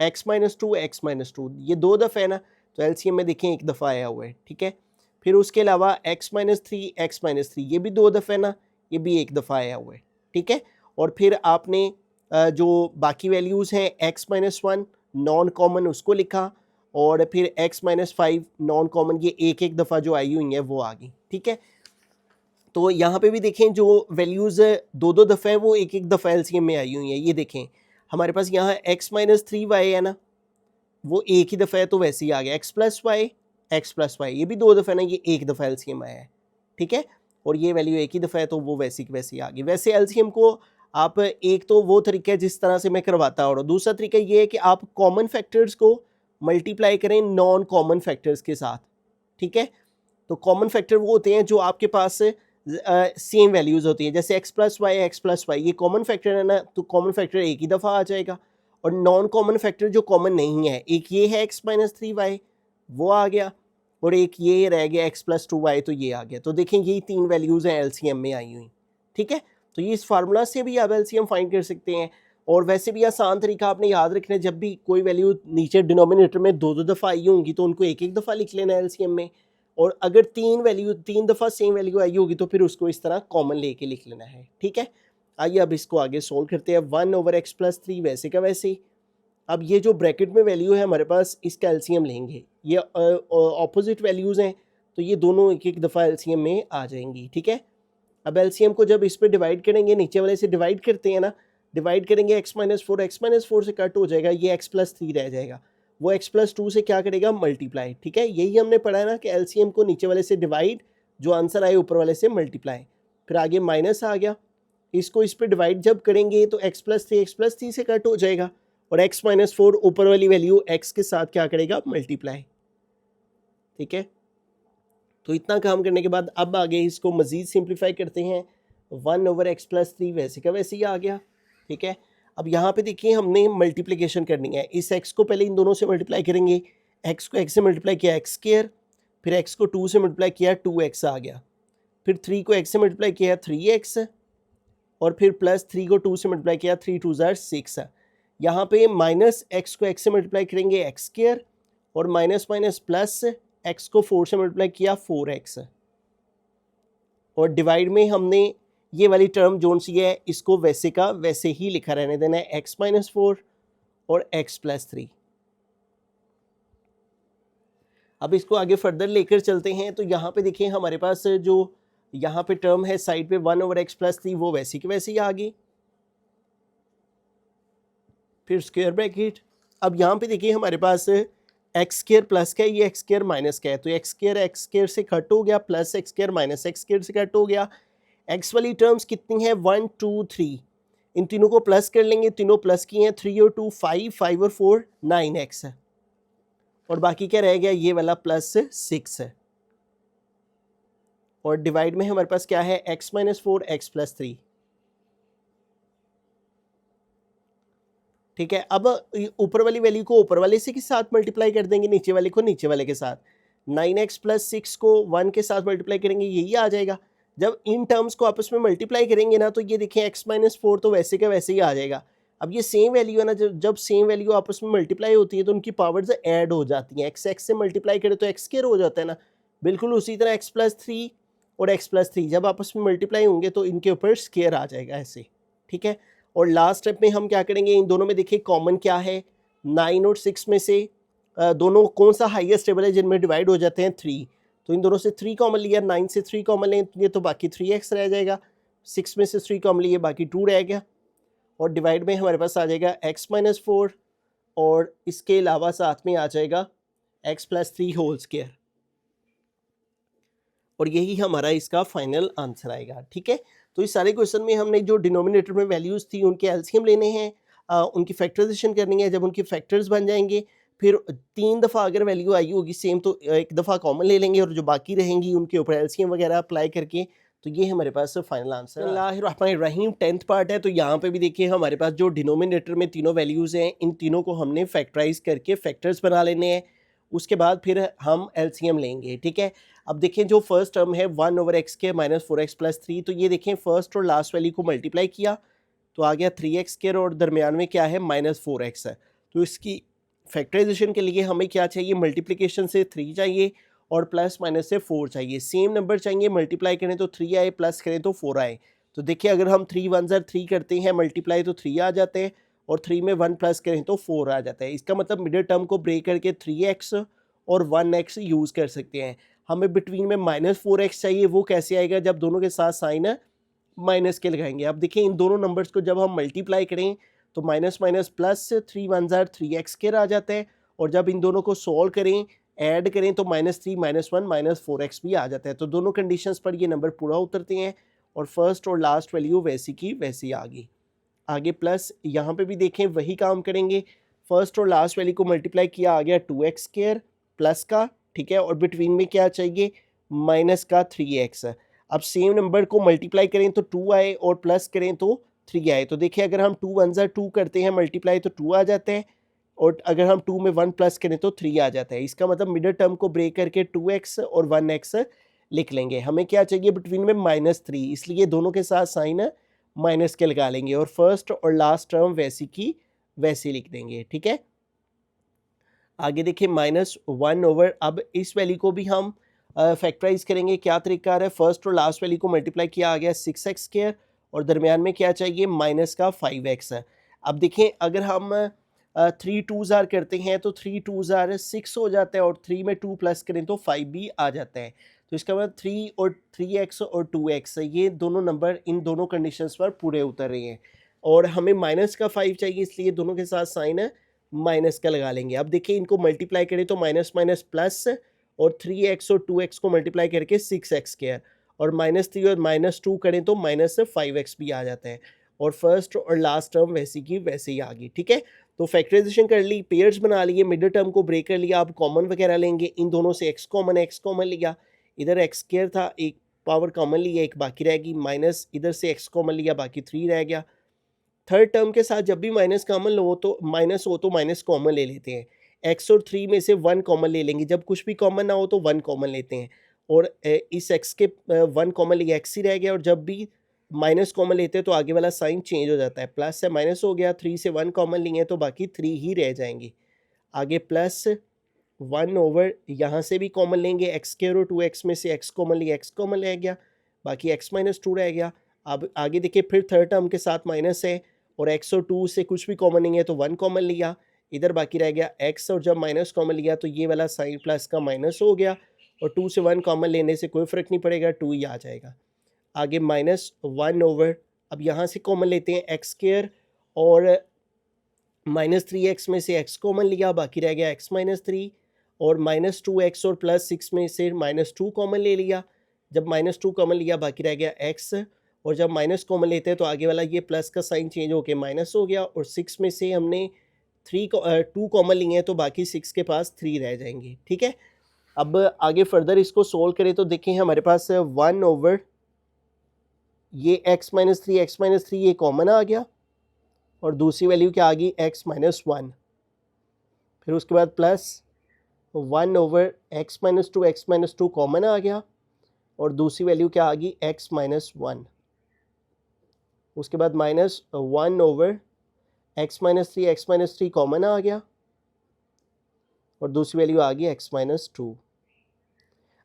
x-2 ये 2 दफ़ा है ना, तो एलसीएम में देखें एक दफ़ा आया हुआ है, ठीक है। फिर उसके अलावा x-3 ये भी 2 दफ़ा है ना, ये भी एक दफ़ा आया हुआ है, ठीक है। और फिर आपने जो बाकी वैल्यूज़ हैं x-1 नॉन कॉमन उसको लिखा, और फिर x-5 नॉन कॉमन ये एक एक दफ़ा जो आई हुई हैं वो आ गई, ठीक है। तो यहाँ पे भी देखें जो वैल्यूज़ 2 दफ़ा है वो एक एक दफ़ा एलसीएम में आई हुई हैं। ये देखें हमारे पास यहाँ x-3y है ना, वो एक ही दफ़ा है तो वैसे ही आ गया, x+y ये भी 2 दफ़ा है ना, ये एक दफ़ा एलसीएम आया है, ठीक है। और ये वैल्यू एक ही दफ़ा है तो वो वैसी की वैसी आ गई। वैसे एलसीएम को आप, एक तो वो तरीका है जिस तरह से मैं करवाता हूँ, और दूसरा तरीका ये है कि आप कॉमन फैक्टर्स को मल्टीप्लाई करें नॉन कॉमन फैक्टर्स के साथ, ठीक है। तो कॉमन फैक्टर वो होते हैं जो आपके पास सेम वैल्यूज़ होती हैं, जैसे x+y ये कॉमन फैक्टर है ना, तो कॉमन फैक्टर एक ही दफ़ा आ जाएगा। और नॉन कॉमन फैक्टर जो कॉमन नहीं है, एक ये है x-3y वो आ गया, और एक ये रह गया x+2y तो ये आ गया। तो देखें यही 3 वैल्यूज़ हैं एलसीएम में आई हुई, ठीक है। तो ये इस फार्मूला से भी आप एलसीएम फाइंड कर सकते हैं। और वैसे भी आसान तरीका आपने याद रखना है, जब भी कोई वैल्यू नीचे डिनोमिनेटर में 2 दफ़ा आई होंगी तो उनको एक एक दफ़ा लिख लेना है एलसीएम में, और अगर 3 दफ़ा सेम वैल्यू आई होगी तो फिर उसको इस तरह कॉमन लेके लिख लेना है, ठीक है। आइए अब इसको आगे सोल्व करते हैं। 1/x+3 वैसे का वैसे ही। अब ये जो ब्रैकेट में वैल्यू है हमारे पास, इसका एलसीएम लेंगे, ये ऑपोजिट वैल्यूज़ हैं तो ये दोनों एक एक दफ़ा एलसीएम में आ जाएंगी, ठीक है। अब एलसीएम को जब इस पर डिवाइड करेंगे, नीचे वाले से डिवाइड करते हैं ना, डिवाइड करेंगे x-4 से कट हो जाएगा, ये x+3 रह जाएगा, वो x+2 से क्या करेगा? मल्टीप्लाई, ठीक है। यही हमने पढ़ा है ना कि एलसीएम को नीचे वाले से डिवाइड, जो आंसर आए ऊपर वाले से मल्टीप्लाई, फिर आगे माइनस आ गया, इसको इस पर डिवाइड जब करेंगे तो x+3 से कट हो जाएगा, और x-4 ऊपर वाली वैल्यू x के साथ क्या करेगा? मल्टीप्लाई, ठीक है। तो इतना काम करने के बाद अब आगे इसको मज़ीद सिंप्लीफाई करते हैं। 1/x+3 वैसे का वैसे ही आ गया, ठीक है। अब यहाँ पे देखिए हमने मल्टीप्लिकेशन करनी है, इस x को पहले इन दोनों से मल्टीप्लाई करेंगे, x को x से मल्टीप्लाई किया x स्क्वायर, फिर x को 2 से मल्टीप्लाई किया 2x आ गया, फिर 3 को x से मल्टीप्लाई किया 3x, और फिर प्लस 3 को 2 से मल्टीप्लाई किया 3 2 ज़ार 6। यहाँ पे माइनस x को x से मल्टीप्लाई करेंगे एक्स स्क्वायर, और माइनस माइनस प्लस x को 4 से मल्टीप्लाई किया 4x, और डिवाइड में हमने ये वाली टर्म जोन सी है इसको वैसे का वैसे ही लिखा रहने देना है, x माइनस 4 और x प्लस 3। अब इसको आगे फर्दर लेकर चलते हैं, तो यहाँ पे देखिए हमारे पास जो यहाँ पे टर्म है साइड पे 1 ओवर x प्लस 3 वो वैसी की वैसी आ गई, फिर स्क्वायर ब्रैकेट। अब यहाँ पे देखिए हमारे पास एक्स स्क्वायर प्लस का है, ये एक्स स्क्वायर माइनस का है, तो एक्स स्क्वायर से कट हो गया, plus x square minus x square से कट हो गया। एक्स वाली टर्म्स कितनी है 1 2 3, इन तीनों को प्लस कर लेंगे, तीनों प्लस की हैं, 3 और 2 5, 5 और 4 9x है, और बाकी क्या रह गया ये वाला प्लस 6 है, और डिवाइड में हमारे पास क्या है x माइनस 4 x प्लस 3। ठीक है, अब ऊपर वाली वैल्यू को ऊपर वाले से के साथ मल्टीप्लाई कर देंगे, नीचे वाले को नीचे वाले के साथ। 9x प्लस 6 को 1 के साथ मल्टीप्लाई करेंगे, यही आ जाएगा। जब इन टर्म्स को आपस में मल्टीप्लाई करेंगे ना, तो ये देखें x माइनस 4 तो वैसे का वैसे ही आ जाएगा। अब ये सेम वैल्यू है ना, जब सेम वैल्यू आपस में मल्टीप्लाई होती है तो उनकी पावर्स ऐड हो जाती हैं। x से मल्टीप्लाई करें तो x स्क्वायर हो जाता है ना, बिल्कुल उसी तरह x प्लस 3 और x प्लस 3 जब आपस में मल्टीप्लाई होंगे तो इनके ऊपर स्क्वायर आ जाएगा ऐसे। ठीक है, और लास्ट स्टेप में हम क्या करेंगे, इन दोनों में देखिए कॉमन क्या है, 9 और 6 में से दोनों कौन सा हाईएस्ट टेबल है जिनमें डिवाइड हो जाते हैं 3, तो इन दोनों से 3 कॉमन लिया, 9 से 3 कॉमन लेंगे तो बाकी 3x रह जाएगा, 6 में से 3 कॉमन लिए बाकी 2 रह गया, और डिवाइड में हमारे पास आ जाएगा x माइनस 4, और इसके अलावा साथ में आ जाएगा x प्लस 3 होल स्क्वायर, और यही हमारा इसका फाइनल आंसर आएगा। ठीक है, तो इस सारे क्वेश्चन में हमने जो डिनोमिनेटर में वैल्यूज़ थी उनके एलसीएम लेने हैं, उनकी फैक्टराइजेशन करनी है। जब उनके फैक्टर्स बन जाएंगे फिर 3 दफ़ा अगर वैल्यू आई होगी सेम तो एक दफ़ा कॉमन ले लेंगे, और जो बाकी रहेंगी उनके ऊपर एलसीएम वगैरह अप्लाई करके, तो ये हमारे पास फाइनल आंसर। बिस्मिल्लाहिर्रहमानिर्रहीम 10th पार्ट है, तो यहाँ पे भी देखिए हमारे पास जो डिनोमिनेटर में तीनों वैल्यूज़ हैं, इन तीनों को हमने फैक्टराइज करके फैक्टर्स बना लेने हैं, उसके बाद फिर हम एलसीएम लेंगे। ठीक है, अब देखें जो फर्स्ट टर्म है 1 ओवर एक्स के माइनस 4x प्लस 3, तो ये देखें फर्स्ट और लास्ट वैल्यू को मल्टीप्लाई किया तो आ गया 3x स्क्वायर, और दरमियान में क्या है माइनस 4x है। तो इसकी फैक्टराइजेशन के लिए हमें क्या चाहिए, मल्टीप्लिकेशन से 3 चाहिए और प्लस माइनस से 4 चाहिए। सेम नंबर चाहिए, मल्टीप्लाई करें तो 3 आए, प्लस करें तो 4 आए। तो देखिए अगर हम 3 1 ज़ार 3 करते हैं मल्टीप्लाई तो 3 आ जाते हैं, और 3 में 1 प्लस करें तो 4 आ जाता है। इसका मतलब मिडिल टर्म को ब्रेक करके 3x और 1x यूज़ कर सकते हैं। हमें बिटवीन में माइनस 4x चाहिए, वो कैसे आएगा, जब दोनों के साथ साइन माइनस के लगाएंगे। अब देखिए इन दोनों नंबर्स को जब हम मल्टीप्लाई करें तो माइनस माइनस प्लस 3 1 ज़ार 3x स्क्वायर आ जाता है, और जब इन दोनों को सॉल्व करें ऐड करें तो -3 -1 -4x भी आ जाता है। तो दोनों कंडीशंस पर ये नंबर पूरा उतरते हैं, और फर्स्ट और लास्ट वैल्यू वैसी की वैसी आ गई। आगे प्लस यहाँ पे भी देखें वही काम करेंगे, फर्स्ट और लास्ट वैल्यू को मल्टीप्लाई किया आ गया 2x स्क्वायर प्लस का, ठीक है, और बिटवीन में क्या चाहिए माइनस का 3x। अब सेम नंबर को मल्टीप्लाई करें तो 2 आए, और प्लस करें तो 3 आए। तो देखिए अगर हम 2 1 ज़ार 2 करते हैं मल्टीप्लाई तो 2 आ जाता है, और अगर हम 2 में 1 प्लस करें तो 3 आ जाता है। इसका मतलब मिडिल टर्म को ब्रेक करके 2x और 1x लिख लेंगे। हमें क्या चाहिए बिटवीन में -3, इसलिए दोनों के साथ साइन माइनस के लगा लेंगे, और फर्स्ट और लास्ट टर्म वैसी की वैसी लिख देंगे। ठीक है, आगे देखिए -1 ओवर, अब इस वैल्यू को भी हम फैक्टराइज करेंगे। क्या तरीका है, फर्स्ट और लास्ट वैल्यू को मल्टीप्लाई किया आ गया 6x स्क्वायर, और दरमियान में क्या चाहिए माइनस का 5x है। अब देखें अगर हम 3 2 ज़ार करते हैं तो 3 2 ज़ार 6 हो जाता है, और 3 में 2 प्लस करें तो 5 भी आ जाता है। तो इसका मतलब 3 और 3x और 2x ये दोनों नंबर इन दोनों कंडीशंस पर पूरे उतर रहे हैं, और हमें माइनस का 5 चाहिए, इसलिए दोनों के साथ साइन माइनस का लगा लेंगे। अब देखिए इनको मल्टीप्लाई करें तो माइनस माइनस प्लस, और 3x और 2x को मल्टीप्लाई करके 6x स्क्वायर, और -3 और -2 करें तो -5x भी आ जाता है, और फर्स्ट और लास्ट टर्म वैसी की वैसे ही आ गई। ठीक है, तो फैक्टराइजेशन कर ली, पेयर्स बना लिए, मिडिल टर्म को ब्रेक कर लिया। अब कॉमन वगैरह लेंगे, इन दोनों से x कॉमन लिया, इधर x स्क्वायर था, एक पावर कॉमन लिया, एक बाकी रहेगी, माइनस इधर से x कॉमन लिया, बाकी 3 रह गया। थर्ड टर्म के साथ जब भी माइनस कॉमन लो तो माइनस हो तो माइनस कॉमन ले लेते हैं, x और 3 में से 1 कॉमन ले लेंगे, जब कुछ भी कॉमन ना हो तो 1 कॉमन लेते हैं, और इस x के 1 कॉमन लिया x ही रह गया, और जब भी माइनस कॉमन लेते हैं तो आगे वाला साइन चेंज हो जाता है, प्लस से माइनस हो गया, 3 से 1 कॉमन लिए तो बाकी 3 ही रह जाएंगे। आगे प्लस 1 ओवर यहाँ से भी कॉमन लेंगे x के, और 2x में से x कॉमन लिया, x कॉमन रह गया, बाकी x माइनस 2 रह गया। अब आगे देखिए फिर थर्ड टर्म के साथ माइनस है, और x और 2 से कुछ भी कॉमन नहीं है तो 1 कॉमन लिया, इधर बाकी रह गया x, और जब माइनस कॉमन लिया तो ये वाला साइन प्लस का माइनस हो गया, और 2 से 1 कॉमन लेने से कोई फ़र्क नहीं पड़ेगा, 2 ही आ जाएगा। आगे -1 ओवर, अब यहाँ से कॉमन लेते हैं x स्क्वायर, और -3x में से x कॉमन लिया, बाकी रह गया x माइनस 3, और -2x और +6 में से -2 कॉमन ले लिया, जब -2 कॉमन लिया बाकी रह गया x, और जब माइनस कॉमन लेते हैं तो आगे वाला ये प्लस का साइन चेंज होके माइनस हो गया, और 6 में से हमने 2 कॉमन लिए हैं तो बाकी 6 के पास 3 रह जाएंगे। ठीक है, अब आगे फर्दर इसको सोल्व करें तो देखें हमारे पास 1 ओवर ये x माइनस 3 ये कॉमन आ गया, और दूसरी वैल्यू क्या आ गई x माइनस 1, फिर उसके बाद plus 1 over x minus 2 common आ गया, और दूसरी वैल्यू क्या आ गई x माइनस 1, उसके बाद -1 ओवर x माइनस 3 कॉमन आ गया, और दूसरी वैल्यू आ गई x माइनस 2।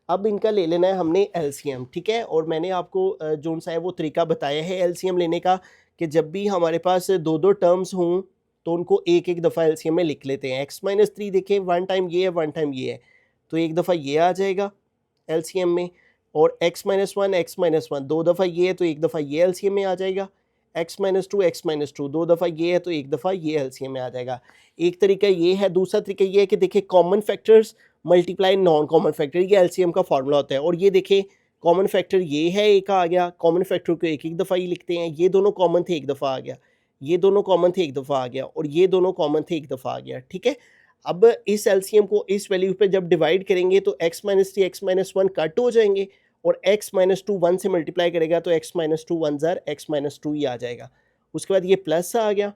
अब इनका ले लेना है हमने एलसीएम। ठीक है, और मैंने आपको जो सा है वो तरीका बताया है एलसीएम लेने का, कि जब भी हमारे पास दो टर्म्स हों तो उनको एक एक दफ़ा एलसीएम में लिख लेते हैं। x माइनस 3 देखें, 1 टाइम ये है 1 टाइम ये है, तो एक दफ़ा ये आ जाएगा एलसीएम में, और x माइनस 1 दो दफ़ा ये है तो एक दफ़ा ये एलसीएम में आ जाएगा, x माइनस 2 दो दफ़ा ये है तो एक दफ़ा ये एलसीएम में आ जाएगा। एक तरीका ये है, दूसरा तरीका ये है कि देखिए common factors multiply non common factor, ये एलसीएम का फार्मूला होता है, और ये देखें कॉमन फैक्टर ये है एक आ गया, कॉमन फैक्टर को एक एक दफ़ा ही लिखते हैं, ये दोनों कॉमन थे एक दफ़ा आ गया, ये दोनों कॉमन थे एक दफ़ा आ गया, और ये दोनों कॉमन थे एक दफ़ा आ गया। ठीक है, अब इस एलसीएम को इस वैल्यू पे जब डिवाइड करेंगे तो x minus 3 x minus 1 cut हो जाएंगे, और x माइनस 2 1 से मल्टीप्लाई करेगा तो x माइनस 2 1 ज़ार x माइनस 2 ही आ जाएगा। उसके बाद ये प्लस आ गया।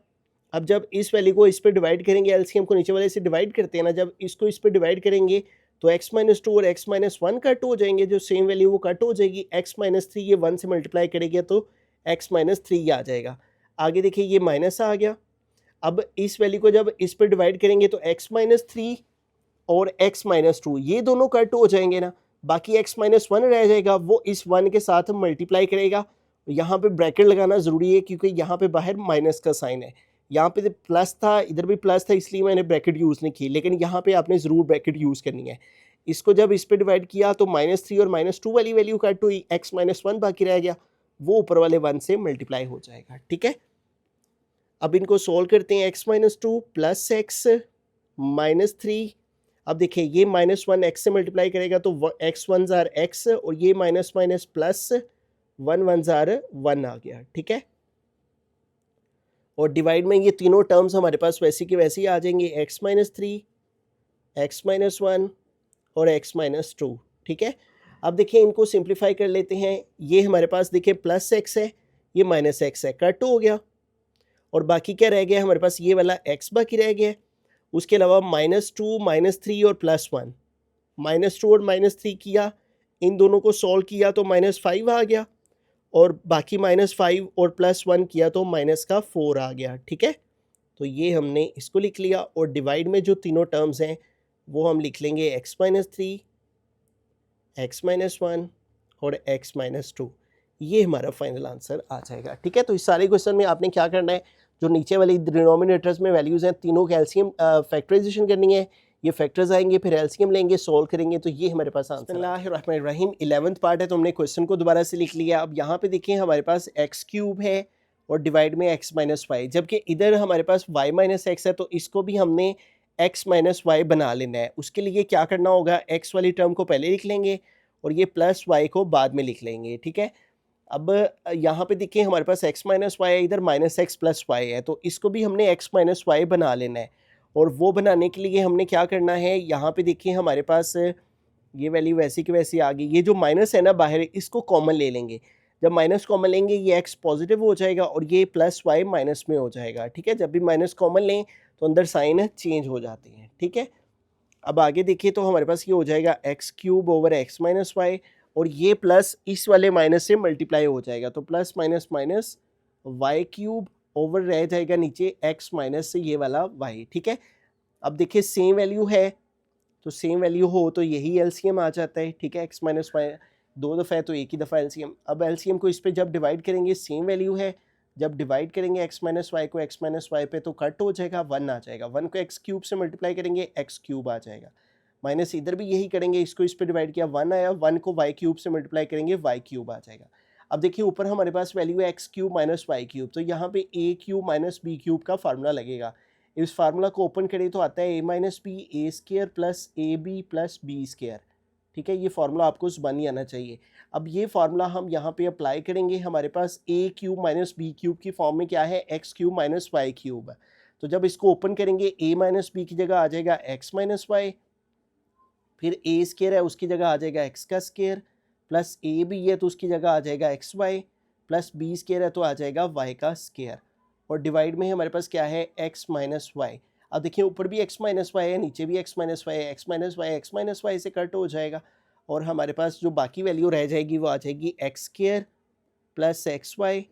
अब जब इस वैल्यू को इस पे डिवाइड करेंगे, एलसीएम को नीचे वाले से डिवाइड करते हैं ना, जब इसको इस पे डिवाइड करेंगे तो x माइनस 2 और x माइनस 1 कट हो जाएंगे, जो सेम वैल्यू वो कट हो जाएगी, x माइनस 3 ये 1 से मल्टीप्लाई करेंगे तो x माइनस 3 आ जाएगा। आगे देखिए ये माइनस आ गया। अब इस वैल्यू को जब इस पर डिवाइड करेंगे तो x माइनस 3 और x माइनस 2 ये दोनों कट हो जाएंगे ना, बाकी x माइनस 1 रह जाएगा, वो इस 1 के साथ मल्टीप्लाई करेगा। यहाँ पे ब्रैकेट लगाना ज़रूरी है क्योंकि यहाँ पे बाहर माइनस का साइन है, यहाँ पे प्लस था इधर भी प्लस था इसलिए मैंने ब्रैकेट यूज़ नहीं की, लेकिन यहाँ पे आपने ज़रूर ब्रैकेट यूज़ करनी है। इसको जब इस पे डिवाइड किया तो -3 और -2 वाली वैल्यू कट हुई, x माइनस 1 बाकी रह गया, वो ऊपर वाले 1 से मल्टीप्लाई हो जाएगा। ठीक है, अब इनको सोल्व करते हैं, x minus 2 plus x minus 3। अब देखिए ये -1 x से मल्टीप्लाई करेगा तो x 1 ज़ार x, और ये माइनस माइनस प्लस 1 1 ज़ार 1 आ गया। ठीक है, और डिवाइड में ये तीनों टर्म्स हमारे पास वैसी की वैसी आ जाएंगे, x माइनस 3 x माइनस 1 और x माइनस 2। ठीक है, अब देखिए इनको सिंप्लीफाई कर लेते हैं। ये हमारे पास देखिए प्लस x है, ये माइनस x है, कट हो गया, और बाकी क्या रह गया हमारे पास, ये वाला x बाकी रह गया। उसके अलावा -2 -3 और +1, -2 और -3 किया, इन दोनों को सॉल्व किया तो -5 आ गया, और बाकी -5 और +1 किया तो -4 आ गया। ठीक है, तो ये हमने इसको लिख लिया, और डिवाइड में जो तीनों टर्म्स हैं वो हम लिख लेंगे x माइनस 3 x माइनस 1 और x माइनस 2, ये हमारा फाइनल आंसर आ जाएगा। ठीक है, तो इस सारे क्वेश्चन में आपने क्या करना है, जो नीचे वाली डिनोमिनेटर्स में वैल्यूज़ हैं तीनों के एलसीएम फैक्टराइजेशन करनी है, ये फैक्टर्स आएंगे फिर एलसीएम लेंगे, सोल्व करेंगे, तो ये हमारे पास आंसर। बिस्मिल्लाहिर्रहमानिर्रहीम 11th पार्ट है तो हमने क्वेश्चन को दोबारा से लिख लिया। अब यहाँ पे देखिए हमारे पास एक्स क्यूब है और डिवाइड में एक्स माइनस वाई, जबकि इधर हमारे पास वाई माइनस एक्स है, तो इसको भी हमने एक्स माइनस वाई बना लेना है। उसके लिए क्या करना होगा, एक्स वाली टर्म को पहले लिख लेंगे और ये प्लस वाई को बाद में लिख लेंगे। ठीक है, अब यहाँ पे देखिए हमारे पास x माइनस वाई है, इधर -x प्लस वाई है, तो इसको भी हमने x माइनस वाई बना लेना है। और वो बनाने के लिए हमने क्या करना है, यहाँ पे देखिए हमारे पास ये वैल्यू वैसी की वैसी आ गई, ये जो माइनस है ना बाहर, इसको कॉमन ले लेंगे। जब माइनस कॉमन लेंगे ये x पॉजिटिव हो जाएगा और ये प्लस वाई माइनस में हो जाएगा। ठीक है, जब भी माइनस कॉमन लें तो अंदर साइन चेंज हो जाते हैं। ठीक है, अब आगे देखिए तो हमारे पास ये हो जाएगा x cube over x minus y, और ये प्लस इस वाले माइनस से मल्टीप्लाई हो जाएगा, तो plus minus minus Y cube over रह जाएगा नीचे एक्स माइनस से ये वाला वाई। ठीक है, अब देखिए सेम वैल्यू है, तो सेम वैल्यू हो तो यही एलसीएम आ जाता है। ठीक है, एक्स माइनस वाई दो दफ़ा है तो एक ही दफ़ा एलसीएम। अब एलसीएम को इस पे जब डिवाइड करेंगे सेम वैल्यू है, जब डिवाइड करेंगे एक्स माइनस वाई को एक्स माइनस वाई पे तो कट हो जाएगा, वन आ जाएगा। वन को एक्स क्यूब से मल्टीप्लाई करेंगे एक्स क्यूब आ जाएगा, माइनस इधर भी यही करेंगे, इसको इस पे डिवाइड किया वन आया, वन को वाई क्यूब से मल्टीप्लाई करेंगे वाई क्यूब आ जाएगा। अब देखिए ऊपर हमारे पास वैल्यू है x cube minus Y cube, तो यहाँ पे A cube minus B cube का फार्मूला लगेगा। इस फार्मूला को ओपन करें तो आता है A minus B A square plus A B plus B square. ठीक है, ये फार्मूला आपको ज़ुबान ही आना चाहिए। अब ये फार्मूला हम यहाँ पे अप्लाई करेंगे, हमारे पास a cube minus B cube की फॉर्म में क्या है, x cube minus Y cube है। तो जब इसको ओपन करेंगे ए माइनस बी की जगह आ जाएगा एक्स माइनस वाई, फिर ए स्केयर है उसकी जगह आ जाएगा एक्स का स्केयर, प्लस ए बी है तो उसकी जगह आ जाएगा x y, plus B square है तो आ जाएगा वाई का स्केयर, और डिवाइड में हमारे पास क्या है एक्स माइनस वाई। अब देखिए ऊपर भी एक्स माइनस वाई है, नीचे भी एक्स माइनस वाई है, x minus y x minus y से कट हो जाएगा, और हमारे पास जो बाकी वैल्यू रह जाएगी वो आ जाएगी x square plus x y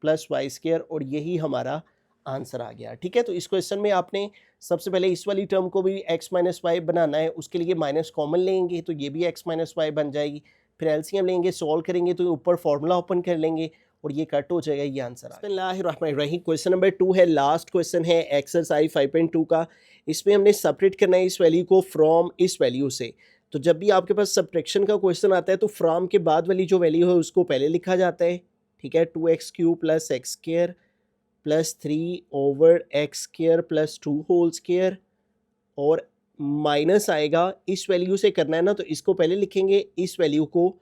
plus y square, और यही हमारा आंसर आ गया। ठीक है, तो इस क्वेश्चन में आपने सबसे पहले इस वाली टर्म को भी एक्स माइनस वाई बनाना है, उसके लिए माइनस कॉमन लेंगे तो ये भी एक्स माइनस वाई बन जाएगी, फिर एलसीएम लेंगे, सॉल्व करेंगे तो ऊपर फॉर्मूला ओपन कर लेंगे और ये कट हो जाएगा, ये आंसर। बिस्मिल्लाहिर्रहमानिर्रहीम, क्वेश्चन नंबर 2 है, लास्ट क्वेश्चन है एक्सरसाइज 5.2 का। इसमें हमने सेपरेट करना है इस वैल्यू को फ्रॉम इस वैल्यू से। तो जब भी आपके पास सब्ट्रैक्शन का क्वेश्चन आता है तो फ्रॉम के बाद वाली जो वैल्यू है उसको पहले लिखा जाता है। ठीक है, 2x cube plus x square plus 3 over x square plus 2 whole square, और माइनस आएगा, इस वैल्यू से करना है ना तो इसको पहले लिखेंगे, इस वैल्यू को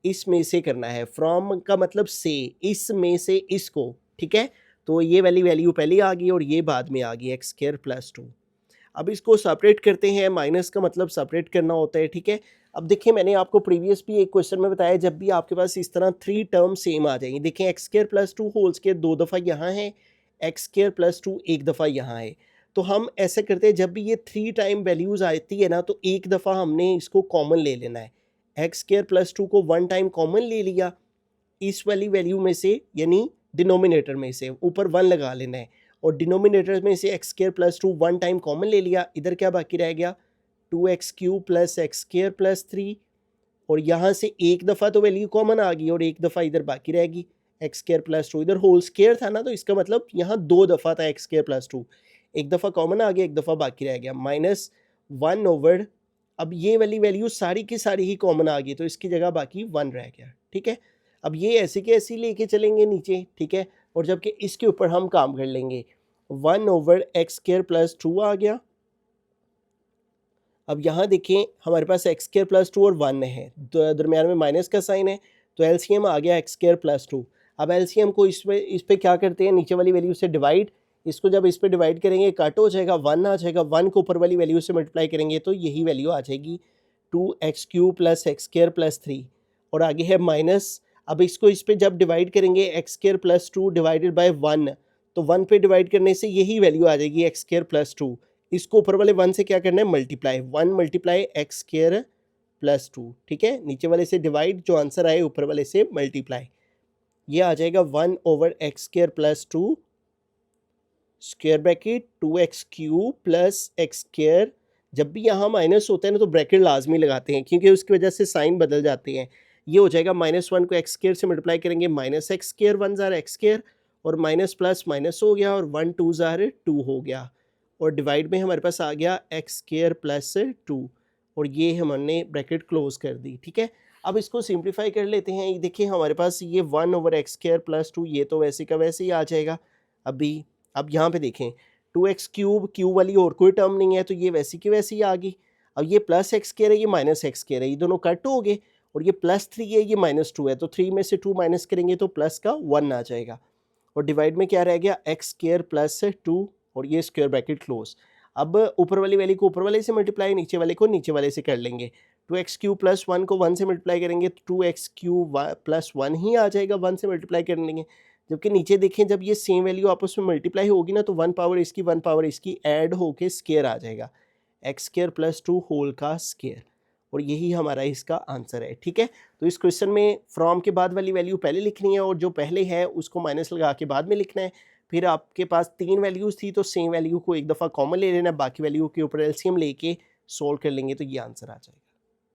इसमें से करना है। फ्रॉम का मतलब से, इसमें से इसको। ठीक है, तो ये वाली वैल्यू पहले आ गई और ये बाद में आ गई एक्स स्क्वायर प्लस 2। अब इसको सेपरेट करते हैं, माइनस का मतलब सेपरेट करना होता है। ठीक है, अब देखिए मैंने आपको प्रीवियस भी एक क्वेश्चन में बताया, जब भी आपके पास इस तरह 3 टर्म सेम आ जाएंगे, देखिए x square plus 2 whole square 2 दफ़ा यहाँ है, एक्स स्क्वायर प्लस 2 एक दफ़ा यहाँ है, तो हम ऐसे करते हैं जब भी ये 3 टाइम वैल्यूज़ आती है ना तो एक दफ़ा हमने इसको कॉमन ले लेना है। एक्स स्क्वायर प्लस 2 को 1 टाइम कॉमन ले लिया इस वाली वैल्यू में से, यानी डिनोमिनेटर में से ऊपर 1 लगा लेना है, और डिनोमिनेटर में से x square plus 2 1 time common ले लिया, इधर क्या बाकी रह गया 2x cube plus x square plus 3, और यहाँ से एक दफ़ा तो वैल्यू कॉमन आ गई और एक दफ़ा इधर बाकी रहेगी एक्स स्क्वायर प्लस 2, इधर होल स्क्वायर था ना तो इसका मतलब यहाँ 2 दफ़ा था एक्स स्क्वायर प्लस 2, एक दफ़ा कॉमन आ गया एक दफ़ा बाकी रह गया, माइनस 1 ओवर, अब ये वाली वैल्यू सारी की सारी ही कॉमन आ गई तो इसकी जगह बाकी 1 रह गया। ठीक है, अब ये ऐसे के ऐसे लेके चलेंगे नीचे। ठीक है, और जबकि इसके ऊपर हम काम कर लेंगे, 1 ओवर एक्स स्क्वायर प्लस 2 आ गया। अब यहाँ देखें हमारे पास एक्स स्क्वायर प्लस 2 और 1 है, तो दरमियान में माइनस का साइन है, तो एलसीएम आ गया एक्स स्क्वायर प्लस 2। अब एलसीएम को इस पे क्या करते हैं, नीचे वाली वैल्यू से डिवाइड, इसको जब इस पे डिवाइड करेंगे कट हो जाएगा, 1 आ जाएगा, 1 को ऊपर वाली वैल्यू से मल्टीप्लाई करेंगे तो यही वैल्यू आ जाएगी 2x cube plus x square plus 3, और आगे है माइनस। अब इसको इस पे जब डिवाइड करेंगे x square plus 2 divided by 1, तो 1 पे डिवाइड करने से यही वैल्यू आ जाएगी एक्स स्क्वायर प्लस 2। इसको ऊपर वाले 1 से क्या करना है, multiply, 1 multiply x square plus 2। ठीक है, नीचे वाले से डिवाइड, जो आंसर आए ऊपर वाले से मल्टीप्लाई, ये आ जाएगा 1 over x square plus 2 square bracket 2x cube plus x square. जब भी यहाँ माइनस होता है ना तो ब्रैकेट लाजमी लगाते हैं क्योंकि उसकी वजह से साइन बदल जाते हैं। ये हो जाएगा -1 को एक्स स्क्वायर से मल्टीप्लाई करेंगे, माइनस एक्स स्क्वायर 1 ज़ार एक्स स्क्वायर, और माइनस प्लस माइनस हो गया और 1 2 ज़ार 2 हो गया, और डिवाइड में हमारे पास आ गया एक्स स्क्वायर प्लस 2, और ये हमने ब्रैकेट क्लोज कर दी। ठीक है, अब इसको सिंप्लीफाई कर लेते हैं। ये देखिए हमारे पास ये 1 ओवर एक्स स्क्वायर प्लस 2 ये तो वैसे का वैसे ही आ जाएगा। अभी अब यहाँ पे देखें 2x क्यूब, क्यूब वाली और कोई टर्म नहीं है तो ये वैसी की वैसी ही आ गई। अब ये प्लस एक्स स्क्वायर है, ये माइनस एक्स स्क्वायर है, ये दोनों कट हो गए, और ये +3 है, ये -2 है, तो 3 में से 2 माइनस करेंगे तो प्लस का 1 आ जाएगा, और डिवाइड में क्या रह गया एक्स स्क्वायर प्लस 2, और ये स्क्वायर ब्रैकेट क्लोज। अब ऊपर वाली वैल्यू को ऊपर वाले से मल्टीप्लाई, नीचे वाले को नीचे वाले से कर लेंगे। 2x क्यूब प्लस 1 को 1 से मल्टीप्लाई करेंगे तो 2x क्यूब प्लस 1 ही आ जाएगा 1 से मल्टीप्लाई कर लेंगे। जबकि नीचे देखें जब ये सेम वैल्यू आपस में मल्टीप्लाई होगी ना तो 1 पावर इसकी 1 पावर इसकी ऐड होके स्क्वायर आ जाएगा। एक्स स्क्वायर प्लस 2 होल का स्क्वायर, और यही हमारा इसका आंसर है। ठीक है, तो इस क्वेश्चन में फ्रॉम के बाद वाली वैल्यू पहले लिखनी है और जो पहले है उसको माइनस लगा के बाद में लिखना है। फिर आपके पास 3 वैल्यूज़ थी तो सेम वैल्यू को एक दफ़ा कॉमन ले लेना, बाकी वैल्यू के ऊपर एलसीएम लेके सोल्व कर लेंगे तो ये आंसर आ जाएगा।